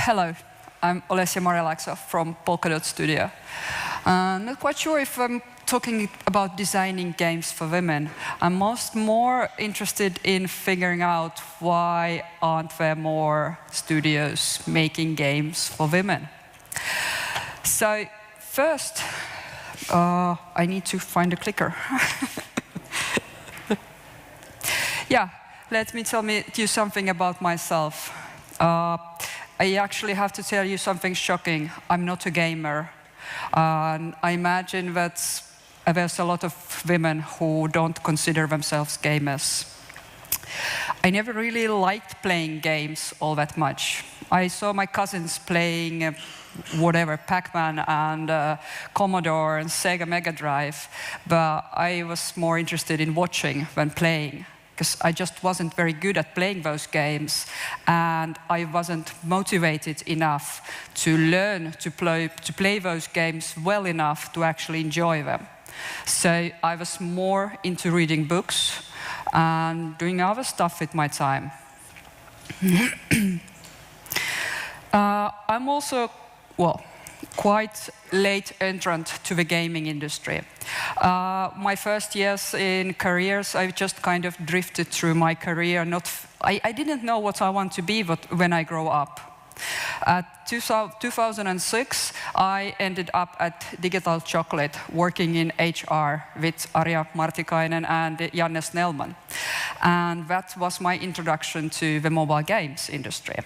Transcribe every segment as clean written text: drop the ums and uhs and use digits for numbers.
Hello, I'm Olesja Marjalaakso from Polka Studio. Not quite sure if I'm talking about designing games for women. I'm more interested in figuring out why aren't there more studios making games for women. So first, I need to find a clicker. Yeah, let me tell you something about myself. I actually have to tell you something shocking. I'm not a gamer. I imagine that there's a lot of women who don't consider themselves gamers. I never really liked playing games all that much. I saw my cousins playing whatever, Pac-Man and Commodore and Sega Mega Drive, but I was more interested in watching than playing, because I just wasn't very good at playing those games, and I wasn't motivated enough to learn to play those games well enough to actually enjoy them. So I was more into reading books and doing other stuff with my time. I'm also, well, quite late entrant to the gaming industry. My first years in careers, I just kind of drifted through my career. I didn't know what I want to be when I grow up. At 2006, I ended up at Digital Chocolate, working in HR with Arja Martikainen and Janne Snellman. And that was my introduction to the mobile games industry.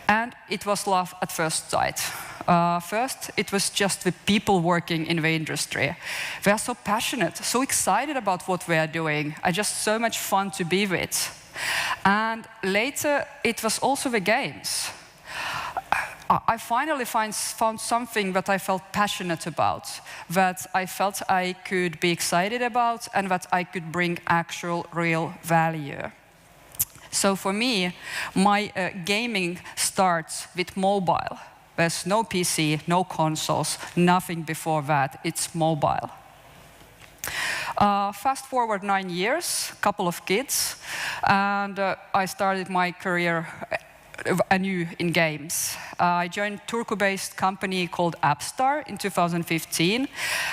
And it was love at first sight. First, it was just the people working in the industry. They are so passionate, so excited about what they are doing. Just so much fun to be with. And later, it was also the games. I finally found something that I felt passionate about, that I felt I could be excited about, and that I could bring actual, real value. So for me, my gaming starts with mobile. There's no PC, no consoles, nothing before that. It's mobile. Fast forward 9 years, couple of kids, and I started my career anew in games. I joined a Turku-based company called Appstar in 2015.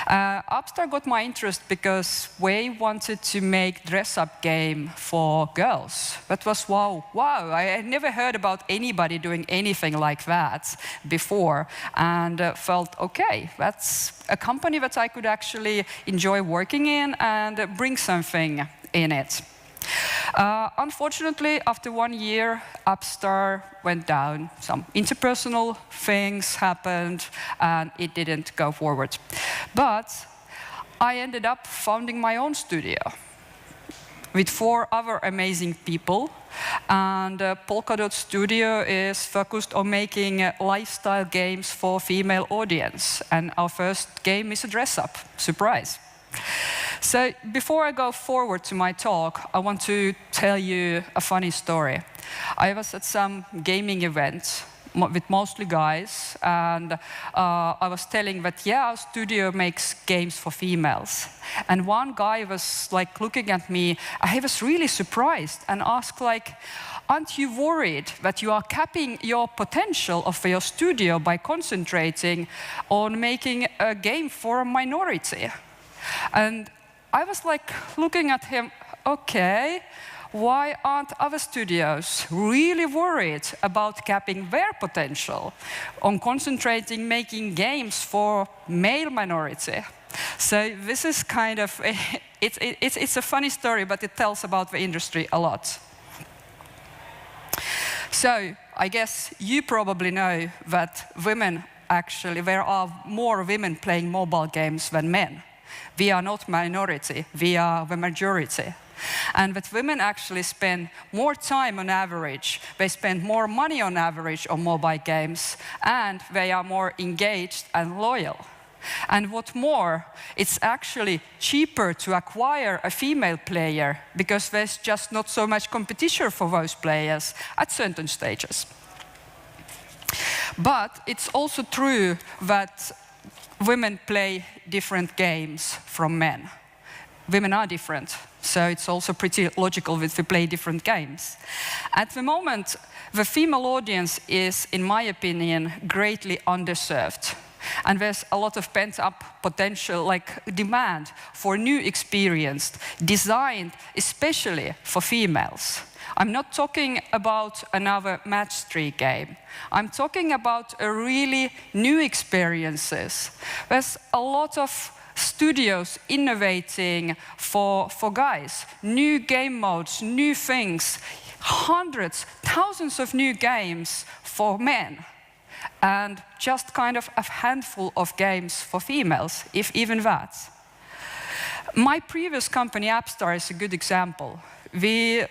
Appstar got my interest because we wanted to make dress-up game for girls. That was wow. I had never heard about anybody doing anything like that before, and felt, okay, that's a company that I could actually enjoy working in and bring something in it. Unfortunately, after 1 year, Appstar went down. Some interpersonal things happened, and it didn't go forward. But I ended up founding my own studio with 4 other amazing people. And Polka Studio is focused on making lifestyle games for female audience. And our first game is a dress-up. Surprise. So before I go forward to my talk, I want to tell you a funny story. I was at some gaming event with mostly guys, and I was telling that, yeah, our studio makes games for females. And one guy was like looking at me, he was really surprised and asked like, aren't you worried that you are capping your potential of your studio by concentrating on making a game for a minority? And I was like looking at him, okay, why aren't other studios really worried about capping their potential on concentrating making games for male minority? So this is kind of, it's a funny story, but it tells about the industry a lot. So I guess you probably know that women actually, there are more women playing mobile games than men. We are not minority, we are the majority. And that women actually spend more time on average, they spend more money on average on mobile games, and they are more engaged and loyal. And what more, it's actually cheaper to acquire a female player because there's just not so much competition for those players at certain stages. But it's also true that women play different games from men. Women are different. So it's also pretty logical that we play different games. At the moment, the female audience is, in my opinion, greatly underserved. And there's a lot of pent-up potential, like demand for new experience, designed especially for females. I'm not talking about another match 3 game. I'm talking about a really new experiences. There's a lot of studios innovating for guys, new game modes, new things, hundreds, thousands of new games for men, and just kind of a handful of games for females, if even that. My previous company, Appstar, is a good example. We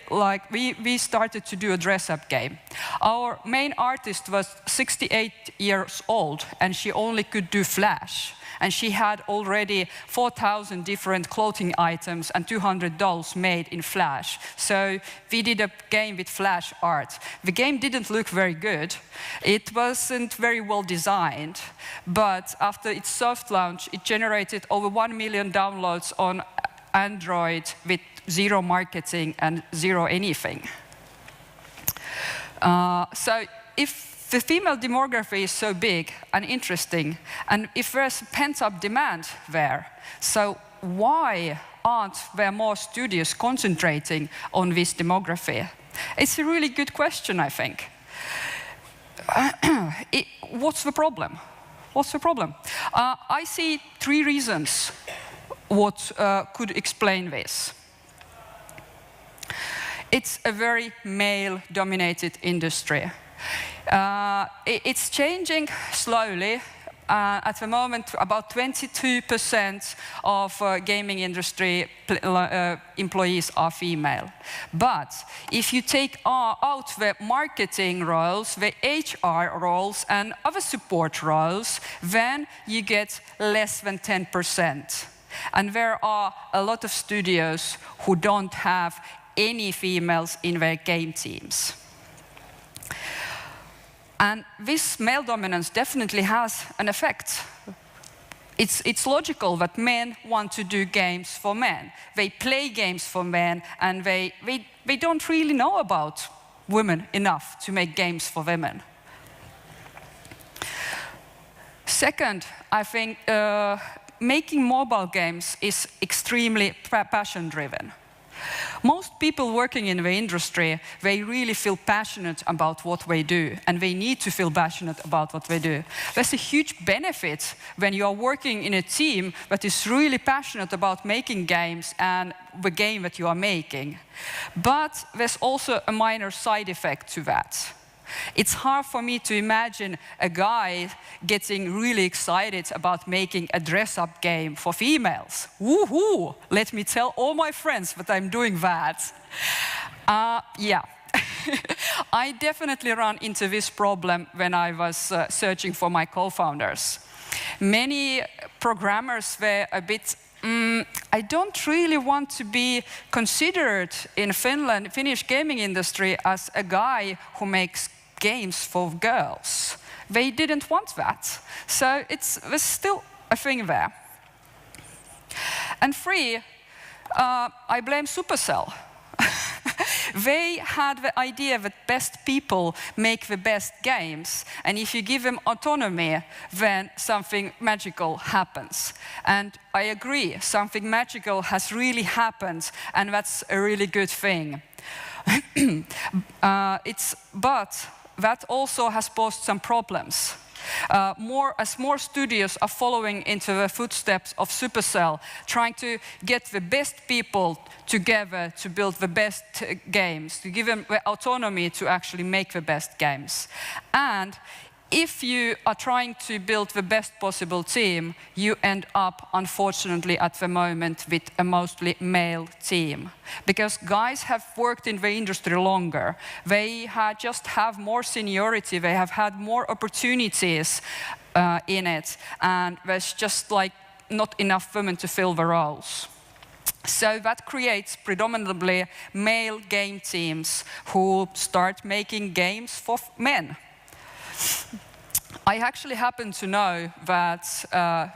started to do a dress-up game. Our main artist was 68 years old, and she only could do Flash. And she had already 4,000 different clothing items and 200 dolls made in Flash. So we did a game with Flash art. The game didn't look very good. It wasn't very well designed. But after its soft launch, it generated over 1 million downloads on Android with 0 marketing and 0 anything. So if the female demography is so big and interesting, and if there's pent-up demand there, so why aren't there more studios concentrating on this demography? It's a really good question, I think. What's the problem? What's the problem? I see 3 reasons what could explain this. It's a very male-dominated industry. It's changing slowly. At the moment, about 22% of gaming industry employees are female. But if you take out the marketing roles, the HR roles, and other support roles, then you get less than 10%. And there are a lot of studios who don't have any females in their game teams. And this male dominance definitely has an effect. It's logical that men want to do games for men. They play games for men, and they don't really know about women enough to make games for women. Second, I think making mobile games is extremely passion-driven. Most people working in the industry, they really feel passionate about what they do, and they need to feel passionate about what they do. There's a huge benefit when you are working in a team that is really passionate about making games and the game that you are making. But there's also a minor side effect to that. It's hard for me to imagine a guy getting really excited about making a dress-up game for females. Woohoo! Let me tell all my friends that I'm doing that. Yeah. I definitely ran into this problem when I was searching for my co-founders. Many programmers were a bit I don't really want to be considered in Finnish gaming industry as a guy who makes games for girls. They didn't want that. So there's still a thing there. And 3, I blame Supercell. They had the idea that best people make the best games, and if you give them autonomy, then something magical happens. And I agree, something magical has really happened, and that's a really good thing. But that also has posed some problems. As more studios are following into the footsteps of Supercell, trying to get the best people together to build the best games, to give them the autonomy to actually make the best games. And if you are trying to build the best possible team, you end up, unfortunately, at the moment with a mostly male team. Because guys have worked in the industry longer. They just have more seniority. They have had more opportunities in it. And there's just like not enough women to fill the roles. So that creates predominantly male game teams who start making games for men. I actually happen to know that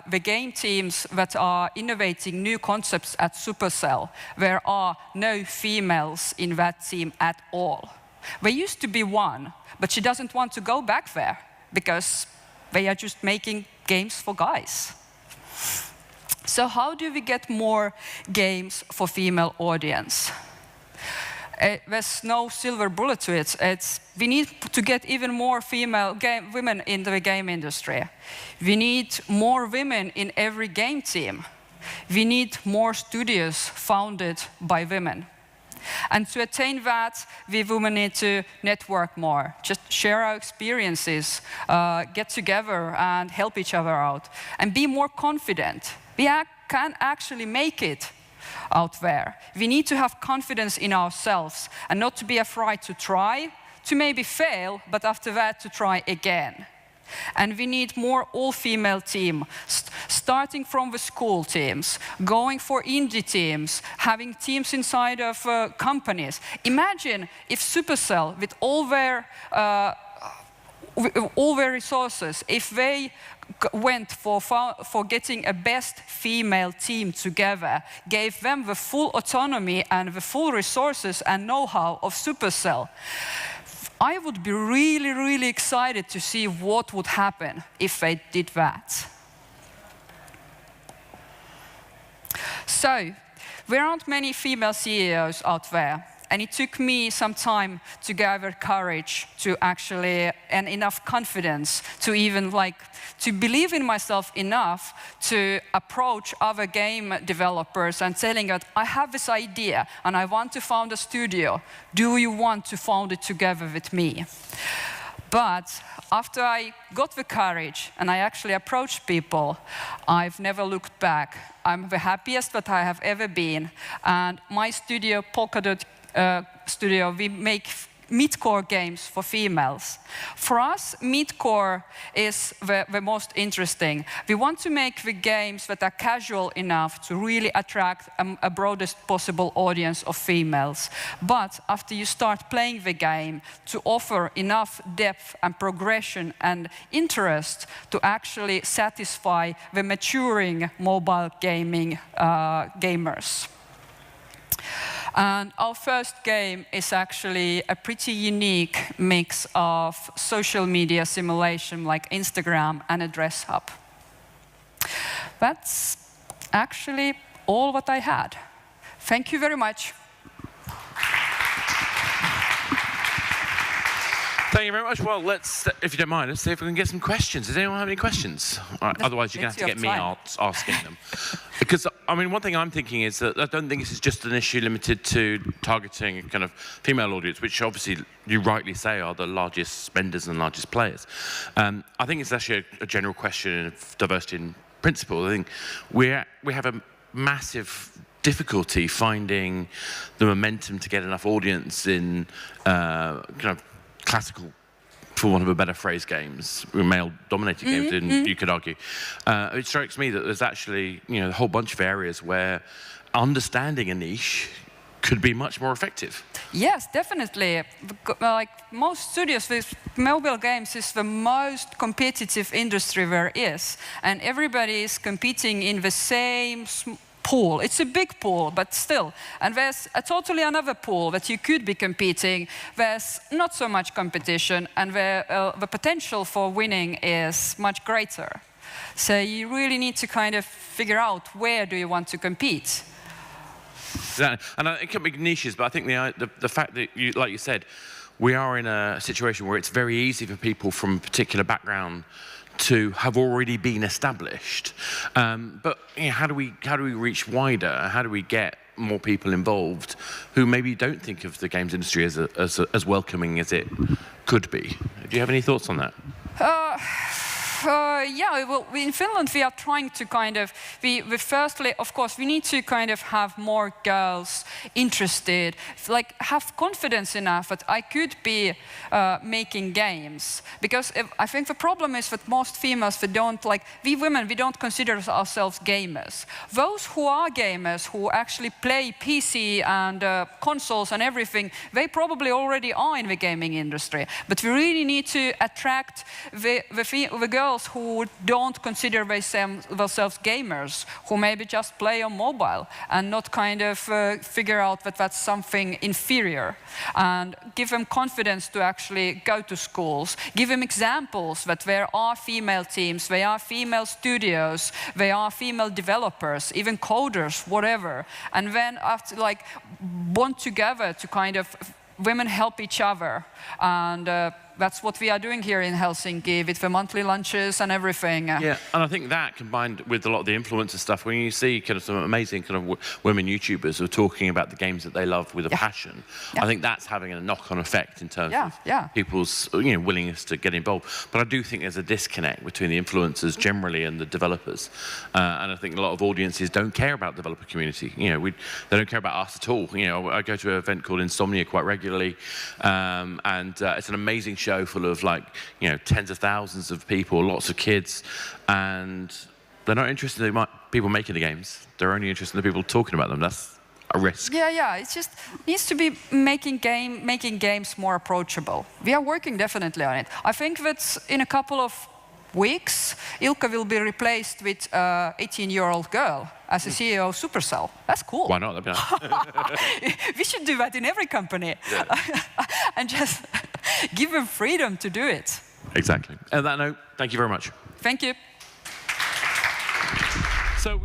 the game teams that are innovating new concepts at Supercell, there are no females in that team at all. There used to be one, but she doesn't want to go back there because they are just making games for guys. So how do we get more games for female audience? There's no silver bullet to it. We need to get even more women into the game industry. We need more women in every game team. We need more studios founded by women. And to attain that, we women need to network more, just share our experiences, get together and help each other out, and be more confident. We can actually make it out there. We need to have confidence in ourselves and not to be afraid to try, to maybe fail, but after that to try again. And we need more all-female team, starting from the school teams, going for indie teams, having teams inside of companies. Imagine if Supercell, with all their resources, if they went for getting a best female team together, gave them the full autonomy and the full resources and know-how of Supercell. I would be really, really excited to see what would happen if they did that. So, there aren't many female CEOs out there. And it took me some time to gather courage to actually, and enough confidence to even to believe in myself enough to approach other game developers and telling that I have this idea and I want to found a studio. Do you want to found it together with me? But after I got the courage and I actually approached people, I've never looked back. I'm the happiest that I have ever been. And my studio, Polka studio, we make mid-core games for females. For us, mid-core is the most interesting. We want to make the games that are casual enough to really attract a broadest possible audience of females. But after you start playing the game, to offer enough depth and progression and interest to actually satisfy the maturing mobile gaming gamers. And our first game is actually a pretty unique mix of social media simulation like Instagram and a dress hub. That's actually all what I had. Thank you very much. Thank you very much. Well, let's, if you don't mind, let's see if we can get some questions. Does anyone have any questions? All right, otherwise, you're going to have to get me asking them. Because, I mean, one thing I'm thinking is that I don't think this is just an issue limited to targeting a kind of female audience, which obviously you rightly say are the largest spenders and largest players. I think it's actually a general question of diversity in principle. I think we have a massive difficulty finding the momentum to get enough audience in kind of classical, for want of a better phrase, games, male-dominated games, you could argue. It strikes me that there's actually, a whole bunch of areas where understanding a niche could be much more effective. Yes, definitely. Like most studios, with mobile games is the most competitive industry there is, and everybody is competing in the same pool. It's a big pool, but still. And there's a totally another pool that you could be competing. There's not so much competition, and the potential for winning is much greater. So you really need to kind of figure out where do you want to compete. Exactly. And it can be niches, but I think the fact that, like you said, we are in a situation where it's very easy for people from a particular background to have already been established. But how do we reach wider? How do we get more people involved who maybe don't think of the games industry as welcoming as it could be? Do you have any thoughts on that? Yeah, well, in Finland we are trying to kind of, we firstly, of course, we need to kind of have more girls interested, like have confidence enough that I could be making games. Because I think the problem is that most females, we women, we don't consider ourselves gamers. Those who are gamers, who actually play PC and consoles and everything, they probably already are in the gaming industry. But we really need to attract the girls who don't consider themselves gamers, who maybe just play on mobile and not kind of figure out that that's something inferior, and give them confidence to actually go to schools, give them examples that there are female teams, there are female studios, there are female developers, even coders, whatever, and then after bond together to kind of women help each other, and that's what we are doing here in Helsinki with the monthly lunches and everything. Yeah, and I think that combined with a lot of the influencer stuff, when you see kind of some amazing kind of women YouTubers who are talking about the games that they love with a passion, I think that's having a knock-on effect in terms of people's willingness to get involved. But I do think there's a disconnect between the influencers generally and the developers, and I think a lot of audiences don't care about the developer community. They don't care about us at all. I go to an event called Insomnia quite regularly, and it's an amazing show full of tens of thousands of people, lots of kids, and they're not interested in people making the games. They're only interested in the people talking about them. That's a risk. Yeah. It just needs to be making games more approachable. We are working definitely on it. I think that in a couple of weeks, Ilkka will be replaced with an 18-year-old girl as the CEO of Supercell. That's cool. Why not? That'd be nice. We should do that in every company. Yeah. And just give them freedom to do it. Exactly. On that note, thank you very much. Thank you. So.